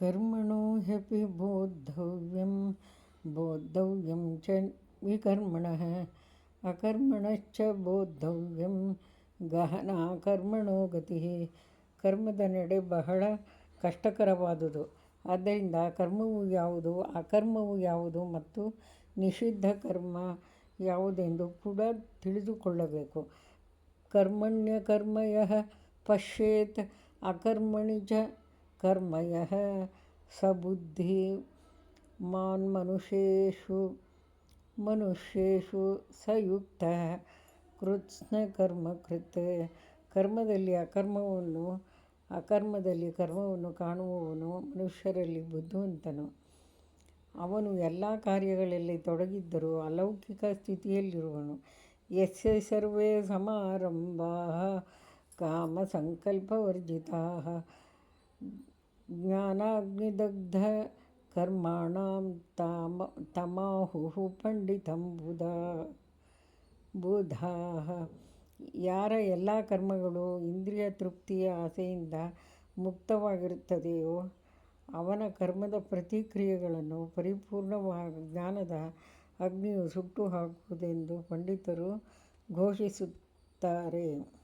कर्मणो ह्यपि बोद्धव्यं च विकर्मणः ಅಕರ್ಮಣಶ್ಚ ಬೋದ್ಧವ್ಯಂ ಗಹನಾ ಕರ್ಮಣೋ ಗತಿ. ಕರ್ಮದ ನಡೆ ಬಹಳ ಕಷ್ಟಕರವಾದುದು. ಆದ್ದರಿಂದ ಕರ್ಮವು ಯಾವುದು, ಅಕರ್ಮವು ಯಾವುದು ಮತ್ತು ನಿಷಿದ್ಧ ಕರ್ಮ ಯಾವುದೆಂದು ಕೂಡ ತಿಳಿದುಕೊಳ್ಳಬೇಕು. ಕರ್ಮಣ್ಯಕರ್ಮ ಯಃ ಪಶ್ಯೇತ್ ಅಕರ್ಮಣಿ ಚ ಕರ್ಮ ಯಃ ಸ ಬುದ್ಧಿಮಾನ್ ಮನುಷ್ಯೇಷು ಸ ಯುಕ್ತಃ ಕೃತ್ಸ್ನಕರ್ಮಕೃತ್. ಅಕರ್ಮದಲ್ಲಿ ಕರ್ಮವನ್ನು ಕಾಣುವವನು ಮನುಷ್ಯರಲ್ಲಿ ಬುದ್ಧಿವಂತನು. ಅವನು ಎಲ್ಲ ಕಾರ್ಯಗಳಲ್ಲಿ ತೊಡಗಿದ್ದರೂ ಅಲೌಕಿಕ ಸ್ಥಿತಿಯಲ್ಲಿರುವನು. ಯಸ್ಯ ಸರ್ವೇ ಸಮಾರಂಭಾಃ ಕಾಮಸಂಕಲ್ಪವರ್ಜಿತಾಃ ಜ್ಞಾನಾಗ್ನಿದಗ್ಧ ಕರ್ಮಾಣಂ ತಮಾಹುಃ ಪಂಡಿತಂ ಬುಧಾಃ. ಯಾರ ಎಲ್ಲ ಕರ್ಮಗಳು ಇಂದ್ರಿಯ ತೃಪ್ತಿಯ ಆಸೆಯಿಂದ ಮುಕ್ತವಾಗಿರುತ್ತದೆಯೋ ಅವನ ಕರ್ಮದ ಪ್ರತಿಕ್ರಿಯೆಗಳನ್ನು ಪರಿಪೂರ್ಣವಾದ ಜ್ಞಾನದ ಅಗ್ನಿಯು ಸುಟ್ಟು ಹಾಕುವುದೆಂದು ಪಂಡಿತರು ಘೋಷಿಸುತ್ತಾರೆ.